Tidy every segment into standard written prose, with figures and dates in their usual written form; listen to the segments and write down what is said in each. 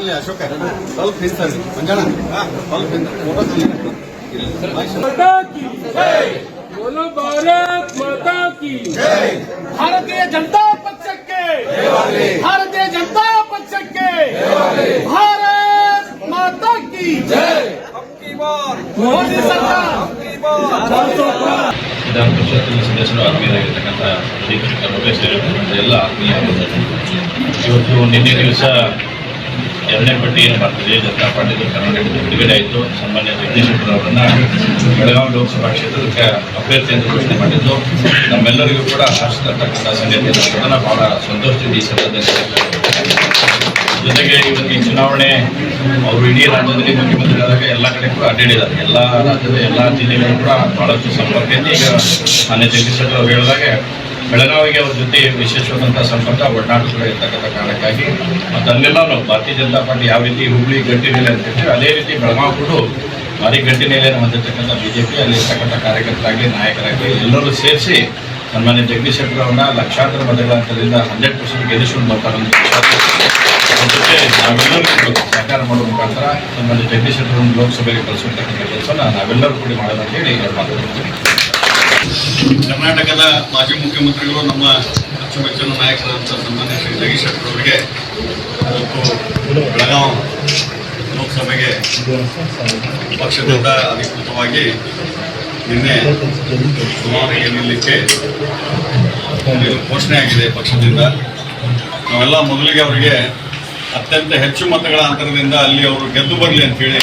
ಇಲ್ಲಿ ಅಶೋಕ ಸ್ವಲ್ಪ ಹಿಂದೆ ಮಂಜಾಣ ಸ್ವಲ್ಪ ಹಿಂದೆ बोलो भारत माता की भारतीय जनता पक्ष के भारतीय जनता पक्ष के भारत माता की जय मोदी सरकार ವಿಧಾನ ಪರಿಷತ್ತಿನ ಸದಸ್ಯರು ಆತ್ಮೀಯರಾಗಿರ್ತಕ್ಕಂಥ ಶ್ರೀಕೃಷ್ಣ ಲೋಕೇಶ್ ಎಲ್ಲ ಆತ್ಮೀಯ ಇವತ್ತು ನಿನ್ನೆ ದಿವಸ ಎರಡನೇ ಪಟ್ಟಿ ಏನು ಭಾರತೀಯ ಜನತಾ ಪಾರ್ಟಿದು ಕರ್ನಾಟಕದ ಬಿಡುಗಡೆ ಆಯಿತು. ಸನ್ಮಾನ್ಯ ಜಗದೀಶ್ ಶೆಟ್ಟರ್ ಅವರನ್ನು ಬೆಳಗಾವಿ ಲೋಕಸಭಾ ಕ್ಷೇತ್ರಕ್ಕೆ ಅಭ್ಯರ್ಥಿ ಎಂದು ಘೋಷಣೆ ಮಾಡಿದ್ದು ನಮ್ಮೆಲ್ಲರಿಗೂ ಕೂಡ ಹರ್ಷತಕ್ಕಂಥ ಸಂಗತಿ ಅನ್ನೋದನ್ನು ಬಹಳ ಸಂತೋಷದಿಂದ ಈ ಸಂದರ್ಭದಲ್ಲಿ ಜೊತೆಗೆ ಇವತ್ತು ಈ ಚುನಾವಣೆ ಅವರು ಇಡೀ ರಾಜ್ಯದಲ್ಲಿ ಮುಖ್ಯಮಂತ್ರಿಗಳಾದಾಗ ಎಲ್ಲ ಕಡೆ ಕೂಡ ಅಡ್ಡಾಡಿದ್ದಾರೆ. ಎಲ್ಲ ರಾಜ್ಯದ ಎಲ್ಲ ಜಿಲ್ಲೆಗಳು ಕೂಡ ಬಹಳಷ್ಟು ಸಂಪರ್ಕ ಇದೆ. ಈಗ ಮಾನ್ಯ ಜಗದೀಶ್ ಶೆಟ್ಟರ್ ಅವರು ಹೇಳಿದಾಗೆ ಬೆಳಗಾವಿಗೆ ಅವ್ರ ಜೊತೆ ವಿಶೇಷವಾದಂಥ ಸಂಪರ್ಕ ಒಡನಾಟಗಳು ಇರ್ತಕ್ಕಂಥ ಕಾರಣಕ್ಕಾಗಿ ಮತ್ತು ಅಲ್ಲೆಲ್ಲ ನಾವು ಭಾರತೀಯ ಜನತಾ ಪಾರ್ಟಿ ಯಾವ ರೀತಿ ಹುಬ್ಬಳ್ಳಿ ಗಟ್ಟಿನೆಲೆ ಅಂತ ಹೇಳ್ತೀವಿ ಅದೇ ರೀತಿ ಬೆಳಗಾವಿ ಕೂಡ ಭಾರಿ ಗಟ್ಟಿನೆಲೆಯನ್ನು ಹೊಂದಿರತಕ್ಕಂಥ ಬಿಜೆಪಿ ಅಲ್ಲಿರ್ತಕ್ಕಂಥ ಕಾರ್ಯಕರ್ತರಾಗಲಿ ನಾಯಕರಾಗಲಿ ಎಲ್ಲರೂ ಸೇರಿಸಿ ಸನ್ಮಾನ್ಯ ಜಗದೀಶ್ ಶೆಟ್ಟರ್ ಅವರನ್ನ ಲಕ್ಷಾಂತರ ಮತಗಳ ಅಂತರದಿಂದ 100% ಗೆಲ್ಲಿಸಿಕೊಂಡು ಬರ್ತಾರೆ ಅಂತ ಜೊತೆ ನಾವೆಲ್ಲರೂ ಸಹಕಾರ ಮಾಡುವ ಮುಖಾಂತರ ಸನ್ಮಾನ್ಯ ಜಗದೀಶ್ ಶೆಟ್ಟರ್ ಅವರನ್ನು ಲೋಕಸಭೆಗೆ ಕಳಿಸಿರ್ತಕ್ಕಂಥ ಕೆಲಸನ ನಾವೆಲ್ಲರೂ ಕೂಡಿ ಮಾಡೋದು ಅಂತ ಹೇಳಿ ಮಾತಾಡ್ತೀನಿ. ಕರ್ನಾಟಕದ ಮಾಜಿ ಮುಖ್ಯಮಂತ್ರಿಗಳು ನಮ್ಮ ಅಚ್ಚುಮೆಚ್ಚಿನ ನಾಯಕರಾದಂಥ ಸನ್ಮಾನ್ಯ ಶ್ರೀ ಜಗದೀಶ್ ಶೆಟ್ಟರ್ ಅವರಿಗೆ ಇವತ್ತು ಬೆಳಗಾವಿ ಲೋಕಸಭೆಗೆ ಪಕ್ಷದಿಂದ ಅಧಿಕೃತವಾಗಿ ನಿನ್ನೆ ಚುನಾವಣೆಗೆ ನಿಲ್ಲಲಿಕ್ಕೆ ಘೋಷಣೆ ಆಗಿದೆ ಪಕ್ಷದಿಂದ. ನಾವೆಲ್ಲ ಮೊದಲಿಗೆ ಅವರಿಗೆ ಅತ್ಯಂತ ಹೆಚ್ಚು ಮತಗಳ ಅಂತರದಿಂದ ಅಲ್ಲಿ ಅವರು ಗೆದ್ದು ಬರಲಿ ಅಂತೇಳಿ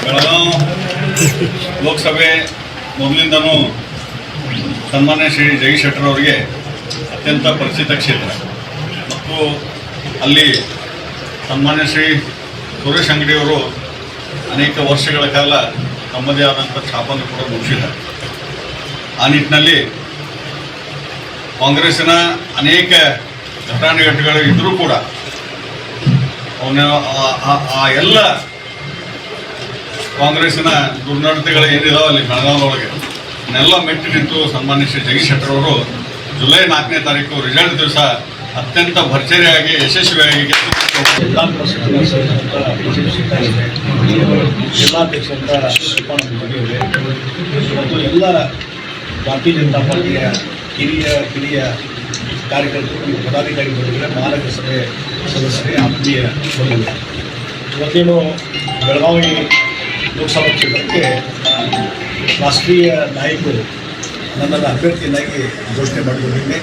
ಬೆಳಗಾವಿ ಲೋಕಸಭೆ ಮೊದಲಿಂದನೂ ಸನ್ಮಾನ್ಯ ಶ್ರೀ ಜಗದೀಶ್ ಶೆಟ್ಟರ್ ಅವರಿಗೆ ಅತ್ಯಂತ ಪರಿಚಿತ ಕ್ಷೇತ್ರ ಮತ್ತು ಅಲ್ಲಿ ಸನ್ಮಾನ್ಯ ಶ್ರೀ ಸುರೇಶ್ ಅಂಗಡಿಯವರು ಅನೇಕ ವರ್ಷಗಳ ಕಾಲ ತಮ್ಮದೇ ಆದಂಥ ಛಾಪನ್ನು ಕೂಡ ಮುಗಿಸಿದ್ದಾರೆ. ಆ ನಿಟ್ಟಿನಲ್ಲಿ ಕಾಂಗ್ರೆಸ್ಸಿನ ಅನೇಕ ಘಟಾನುಘಟಿಗಳು ಇದ್ದರೂ ಕೂಡ ಅವನ ಆ ಎಲ್ಲ ಕಾಂಗ್ರೆಸ್ಸಿನ ದುರ್ನಡತೆಗಳು ಏನಿದಾವೆ ಅಲ್ಲಿ ಬೆಳಗಾವಿಯೊಳಗೆ ಅವನ್ನೆಲ್ಲ ಮೆಟ್ಟಿ ನಿಂತು ಸನ್ಮಾನ್ಯ ಶ್ರೀ ಜಗದೀಶ್ ಶೆಟ್ಟರ್ ಅವರು ಜುಲೈ 4ನೇ ತಾರೀಕು ರಿಸಲ್ಟ್ ದಿವಸ ಅತ್ಯಂತ ಭರ್ಜರಿಯಾಗಿ ಯಶಸ್ವಿಯಾಗಿ ಜಿಲ್ಲಾಧ್ಯಕ್ಷರಿಂದ ಶಿಫಾರಸು ಮತ್ತು ಎಲ್ಲ ಭಾರತೀಯ ಜನತಾ ಪಾರ್ಟಿಯ ಹಿರಿಯ ಕಾರ್ಯಕರ್ತರು ಪದಾಧಿಕಾರಿ ಬಂದಿದ್ದಾರೆ, ಮಹಾನಗರ ಸಭೆ ಸದಸ್ಯರೇ ಆತ್ಮೀಯ ಬಂದಿದ್ದಾರೆ. ಇವತ್ತೇನು ಬೆಳಗಾವಿ ಲೋಕಸಭಾ ಕ್ಷೇತ್ರಕ್ಕೆ ರಾಷ್ಟ್ರೀಯ ನಾಯಕರು ನನ್ನನ್ನು ಅಭ್ಯರ್ಥಿಯನ್ನಾಗಿ ಘೋಷಣೆ ಮಾಡಿಕೊಂಡಿದ್ದೆ.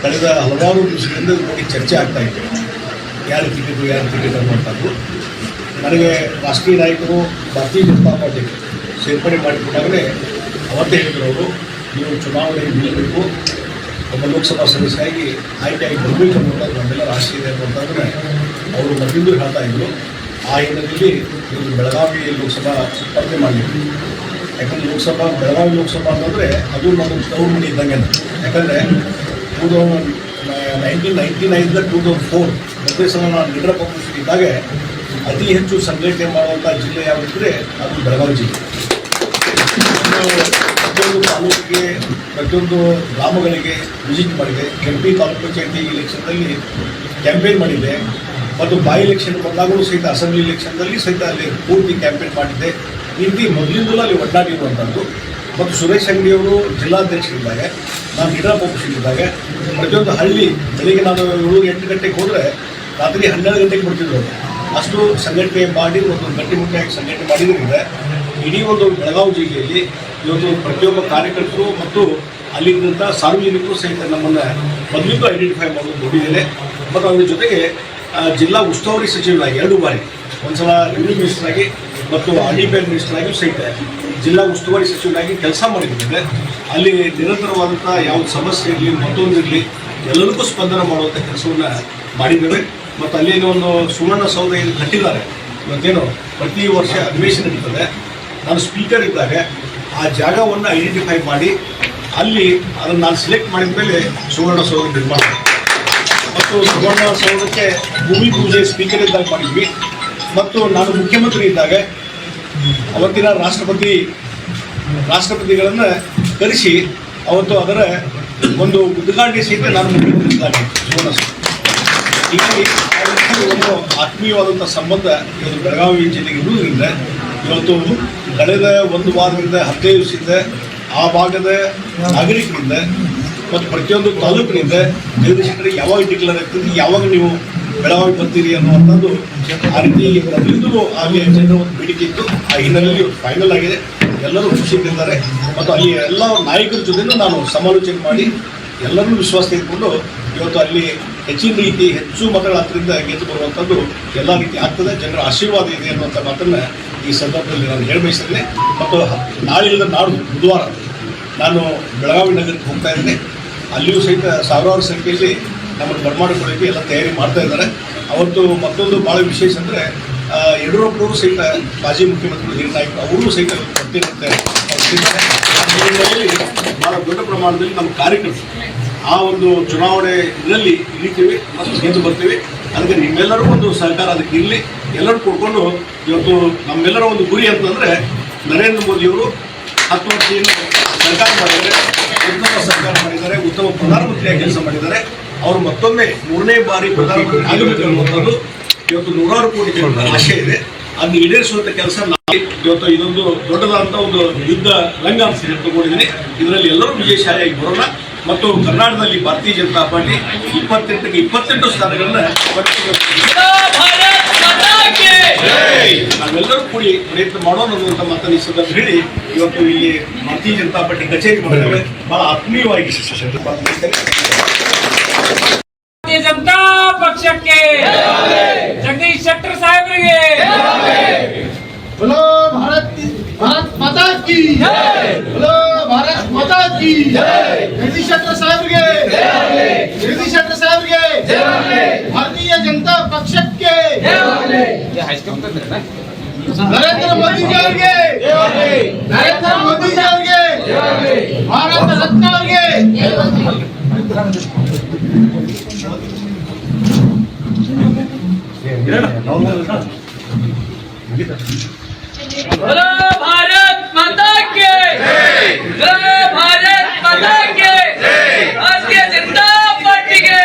ಕಳೆದ ಹಲವಾರು ದಿವಸಗಳಿಂದ ಬಗ್ಗೆ ಚರ್ಚೆ ಆಗ್ತಾ ಇತ್ತು, ಯಾರು ಟಿಕೆಟ್ ಅನ್ನುವಂಥದ್ದು. ನನಗೆ ರಾಷ್ಟ್ರೀಯ ನಾಯಕರು ಭಾರತೀಯ ಜನತಾ ಪಾರ್ಟಿಗೆ ಸೇರ್ಪಡೆ ಮಾಡಿಕೊಂಡಾಗಲೇ ಅವತ್ತೇ ಹೇಳಿದರು, ಅವರು ನೀವು ಚುನಾವಣೆಗೆ ನಿಲ್ಲಬೇಕು, ಒಬ್ಬ ಲೋಕಸಭಾ ಸದಸ್ಯರಾಗಿ ಆಯ್ಕೆಯಾಗಿ ಬರಬೇಕು ಅನ್ನೋದು ನಮ್ಮೆಲ್ಲ ರಾಷ್ಟ್ರೀಯ ಅನ್ನುವಂಥದ್ರೆ ಅವರು ಮೊದಲಿಂದ ಹೇಳ್ತಾ ಇದ್ದರು. ಆ ಹಿನ್ನೆಲೆಯಲ್ಲಿ ಇವರು ಬೆಳಗಾವಿ ಲೋಕಸಭಾ ಸ್ಪರ್ಧೆ ಮಾಡಬೇಕು. ಯಾಕಂದರೆ ಬೆಳಗಾವಿ ಲೋಕಸಭಾ ಅಂತಂದರೆ ಅದು ನಮ್ಮ ತವರು ಮನೆ ಇದ್ದಂಗೆ. ಯಾಕಂದರೆ 1999 2004 ಮೊದಲೇ ಸಲ ನಾನು ಲೀಡರ್ ಆಫ್ ಅಪೋಸಿಷನ್ ಇದ್ದಾಗ ಅತಿ ಹೆಚ್ಚು ಸಂಘಟನೆ ಮಾಡುವಂಥ ಜಿಲ್ಲೆ ಯಾವುದಿದ್ದರೆ ಅದು ಬೆಳಗಾವಿ ಜಿಲ್ಲೆ. ಪ್ರತಿಯೊಂದು ತಾಲೂಕಿಗೆ ಪ್ರತಿಯೊಂದು ಗ್ರಾಮಗಳಿಗೆ ವಿಸಿಟ್ ಮಾಡಿದೆ. ಕೆಂಪಿ ತಾಲೂಕು ಪಂಚಾಯತಿ ಇಲೆಕ್ಷನ್ನಲ್ಲಿ ಕ್ಯಾಂಪೇನ್ ಮಾಡಿದ್ದೆ ಮತ್ತು ಬೈ ಎಲೆಕ್ಷನ್ ಬಂದಾಗಲೂ ಸಹಿತ ಅಸೆಂಬ್ಲಿ ಇಲೆಕ್ಷನ್ದಲ್ಲಿ ಸಹಿತ ಅಲ್ಲಿ ಪೂರ್ತಿ ಕ್ಯಾಂಪೇನ್ ಮಾಡಿದ್ದೆ. ಈ ರೀತಿ ಮೊದಲಿಂದಲೂ ಅಲ್ಲಿ ಒಡ್ಡಾಡಿರುವಂಥದ್ದು. ಮತ್ತು ಸುರೇಶ್ ಅಂಗಡಿಯವರು ಜಿಲ್ಲಾಧ್ಯಕ್ಷರಿದ್ದಾಗ, ನಾನು ಲೀಡರ್ ಆಫ್ ಅಪೋಸಿಷನ್ ಇದ್ದಾಗ ಪ್ರತಿಯೊಂದು ಹಳ್ಳಿ ಬೆಳಿಗ್ಗೆ ನಾನು 7-8 ಗಂಟೆಗೆ ಹೋದರೆ ರಾತ್ರಿ 12 ಗಂಟೆಗೆ ಬರ್ತಿದ್ರು. ಅಷ್ಟು ಸಂಘಟನೆ ಮಾಡಿ ಒಂದು ಗಟ್ಟಿಮುಟ್ಟಿಯಾಗಿ ಸಂಘಟನೆ ಮಾಡಿದ್ರಿಂದ ಇಡೀ ಒಂದು ಬೆಳಗಾವಿ ಜಿಲ್ಲೆಯಲ್ಲಿ ಇವತ್ತು ಪ್ರತಿಯೊಬ್ಬ ಕಾರ್ಯಕರ್ತರು ಮತ್ತು ಅಲ್ಲಿದ್ದಂಥ ಸಾರ್ವಜನಿಕರು ಸಹಿತ ನಮ್ಮನ್ನು ಮೊದಲಿಂದ ಐಡೆಂಟಿಫೈ ಮಾಡೋದು ನೋಡಿದ್ದೇನೆ. ಮತ್ತು ಅದರ ಜೊತೆಗೆ ಜಿಲ್ಲಾ ಉಸ್ತುವಾರಿ ಸಚಿವರಾಗಿ 2 ಬಾರಿ, ಒಂದು ಸಲ ರೆವಿನ್ಯೂ ಮಿನಿಸ್ಟರ್ ಆಗಿ ಮತ್ತು RDPI ಮಿನಿಸ್ಟರ್ ಆಗಿ ಸಹಿತ ಜಿಲ್ಲಾ ಉಸ್ತುವಾರಿ ಸಚಿವರಾಗಿ ಕೆಲಸ ಮಾಡಿದ್ದೇವೆ. ಅಲ್ಲಿ ನಿರಂತರವಾದಂಥ ಯಾವುದೇ ಸಮಸ್ಯೆ ಇರಲಿ ಮತ್ತೊಂದು ಇರಲಿ ಎಲ್ಲರಿಗೂ ಸ್ಪಂದನೆ ಮಾಡುವಂಥ ಕೆಲಸವನ್ನು ಮಾಡಿದ್ದೇವೆ. ಮತ್ತು ಅಲ್ಲೇನೋ ಒಂದು ಸುವರ್ಣಸೌಧ ಕಟ್ಟಿದ್ದಾರೆ. ಇವತ್ತೇನು ಪ್ರತಿ ವರ್ಷ ಅಧಿವೇಶನ ನಡೀತದೆ. ನಾನು ಸ್ಪೀಕರ್ ಇದ್ದಾಗ ಆ ಜಾಗವನ್ನು ಐಡೆಂಟಿಫೈ ಮಾಡಿ ಅಲ್ಲಿ ಅದನ್ನು ನಾನು ಸಿಲೆಕ್ಟ್ ಮಾಡಿದ ಮೇಲೆ ಸುವರ್ಣಸೌಧ ನಿರ್ಮಾಣ ಮತ್ತು ಸುವರ್ಣಸೌಧಕ್ಕೆ ಭೂಮಿ ಪೂಜೆ ಸ್ಪೀಕರ್ ಇದ್ದಾಗ ಮಾಡಿದ್ವಿ. ಮತ್ತು ನಾನು ಮುಖ್ಯಮಂತ್ರಿ ಇದ್ದಾಗ ಅವತ್ತಿನ ರಾಷ್ಟ್ರಪತಿಗಳನ್ನು ಕರೆಸಿ ಅವತ್ತು ಅದರ ಒಂದು ಉದ್ಘಾಟನೆ ಸಹಿತ ನಾನು ಮುಖ್ಯಮಂತ್ರಿ ಇದ್ದಾಗ ಸುವರ್ಣಸೌಧ ಹೀಗಾಗಿ ಒಂದು ಆತ್ಮೀಯವಾದಂಥ ಸಂಬಂಧ ಇವತ್ತು ಬೆಳಗಾವಿ ಜಿಲ್ಲೆಗೆ ಇರುವುದರಿಂದ ಇವತ್ತು ಕಳೆದ ಒಂದು ವಾರದಿಂದ 15 ದಿವಸದಿಂದ ಆ ಭಾಗದ ನಾಗರಿಕರಿಂದ ಮತ್ತು ಪ್ರತಿಯೊಂದು ತಾಲೂಕಿನಿಂದ ಜಗದೀಶ್ ಶೆಟ್ಟರಿಗೆ ಯಾವಾಗ ಡಿಕ್ಲೇರ್ ಆಗ್ತದೆ, ಯಾವಾಗ ನೀವು ಬೆಳಗಾವಿ ಬರ್ತೀರಿ ಅನ್ನುವಂಥದ್ದು ಆ ರೀತಿ ಮೊದಲಿಂದಲೂ ಅಲ್ಲಿ ಜನರ ಒಂದು ಬೇಡಿಕೆ ಇತ್ತು. ಆ ಹಿನ್ನೆಲೆಯಲ್ಲಿ ಫೈನಲ್ ಆಗಿದೆ. ಎಲ್ಲರೂ ಖುಷಿಯಿಂದಿದ್ದಾರೆ ಮತ್ತು ಅಲ್ಲಿ ಎಲ್ಲ ನಾಯಕರ ಜೊತೆನೂ ನಾನು ಸಮಾಲೋಚನೆ ಮಾಡಿ ಎಲ್ಲರನ್ನೂ ವಿಶ್ವಾಸ ತೆಗೆದುಕೊಂಡು ಇವತ್ತು ಅಲ್ಲಿ ಹೆಚ್ಚಿನ ರೀತಿ ಹೆಚ್ಚು ಮತಗಳ ಹತ್ತಿರದಿಂದ ಗೆದ್ದು ಬರುವಂಥದ್ದು ಎಲ್ಲ ರೀತಿ ಆಗ್ತದೆ. ಜನರ ಆಶೀರ್ವಾದ ಇದೆ ಅನ್ನುವಂಥ ಮಾತನ್ನು ಈ ಸಂದರ್ಭದಲ್ಲಿ ನಾನು ಹೇಳಬಯಸ್ತೇನೆ. ಮತ್ತು ನಾಳೆಯಿಂದ ನಾಡು ಬುಧವಾರ ನಾನು ಬೆಳಗಾವಿ ನಗರಕ್ಕೆ ಹೋಗ್ತಾ ಇದ್ದೇನೆ. ಅಲ್ಲಿಯೂ ಸಹಿತ ಸಾವಿರಾರು ಸಂಖ್ಯೆಯಲ್ಲಿ ನಮ್ಮನ್ನು ಬರಮಾಡಿಕೊಳ್ಳಿಕ್ಕೆ ಎಲ್ಲ ತಯಾರಿ ಮಾಡ್ತಾ ಇದ್ದಾರೆ. ಅವತ್ತು ಮತ್ತೊಂದು ಭಾಳ ವಿಶೇಷ ಅಂದರೆ ಯಡಿಯೂರಪ್ಪನವರು ಸಹಿತ ಮಾಜಿ ಮುಖ್ಯಮಂತ್ರಿಗಳು ಹಿರಿಯ ನಾಯಕರು ಅವರು ಸಹಿತ ಬರ್ತಿರುತ್ತೆ. ಭಾಳ ದೊಡ್ಡ ಪ್ರಮಾಣದಲ್ಲಿ ನಮ್ಮ ಕಾರ್ಯಕರ್ತರು ಆ ಒಂದು ಚುನಾವಣೆ ಇದರಲ್ಲಿ ಇಳಿತೀವಿ ಮತ್ತು ಗೆದ್ದು ಬರ್ತೀವಿ. ಅದಕ್ಕೆ ನಿಮ್ಮೆಲ್ಲರೂ ಒಂದು ಸಹಕಾರ ಅದಕ್ಕೆ ಇರಲಿ. ಎಲ್ಲರೂ ಕೊಡ್ಕೊಂಡು ಇವತ್ತು ನಮ್ಮೆಲ್ಲರ ಒಂದು ಗುರಿ ಅಂತಂದರೆ ನರೇಂದ್ರ ಮೋದಿಯವರು 10 ವರ್ಷದಿಂದ ಸರ್ಕಾರ ಮಾಡಿದ್ದಾರೆ, ಉತ್ತಮ ಸರ್ಕಾರ ಮಾಡಿದ್ದಾರೆ, ಉತ್ತಮ ಪ್ರಧಾನಮಂತ್ರಿಯಾಗಿ ಕೆಲಸ ಮಾಡಿದ್ದಾರೆ. ಅವರು ಮತ್ತೊಮ್ಮೆ 3ನೇ ಬಾರಿ ಪ್ರಧಾನಮಂತ್ರಿ ಆಗಬೇಕು ಅನ್ನುವಂಥದ್ದು ಇವತ್ತು 100 ಕೋಟಿ ಜನರ ಆಶೆ ಇದೆ. ಅದನ್ನು ಈಡೇರಿಸುವಂಥ ಕೆಲಸ ನಾವು ಇವತ್ತು ಇದೊಂದು ದೊಡ್ಡದಾದಂಥ ಒಂದು ಯುದ್ಧ ರಂಗ ಅಂತ ತಗೊಂಡಿದ್ದೀನಿ. ಇದರಲ್ಲಿ ಎಲ್ಲರೂ ವಿಜಯಶಾಲಿಯಾಗಿ ಬರೋಣ ಮತ್ತು ಕರ್ನಾಟಕದಲ್ಲಿ ಭಾರತೀಯ ಜನತಾ ಪಾರ್ಟಿ 28ಕ್ಕೆ 28 ಸ್ಥಾನಗಳನ್ನ ನಾವೆಲ್ಲರೂ ಕೂಡಿ ಪ್ರಯತ್ನ ಮಾಡೋಣ ಅನ್ನುವಂಥ ಮಾತನ್ನು ಈ ಸಂದರ್ಭ ಹೇಳಿ ಇವತ್ತು ಇಲ್ಲಿ ಭಾರತೀಯ ಜನತಾ ಪಾರ್ಟಿ ಕಚೇರಿ ಮಾಡಿದ್ದೇವೆ. ಬಹಳ ಆತ್ಮೀಯವಾಗಿ भारतीय जनता पक्षಕ್ಕೆ ಜಗದೀಶ್ ಶೆಟ್ಟರ್ ಸಾಹೇಬರಿಗೆ बोलो भारत माता की जय, बोलो भारत माता की जय। जगदीश शेट्टर साहब के जगदीश शेट्टर साहब के भारतीय जनता पक्ष के नरेंद्र मोदी जी के नरेंद्र मोदी जी के भारत रत्न के बोलो भारत माता के जय, भारत माता के भारतीय जनता पार्टी के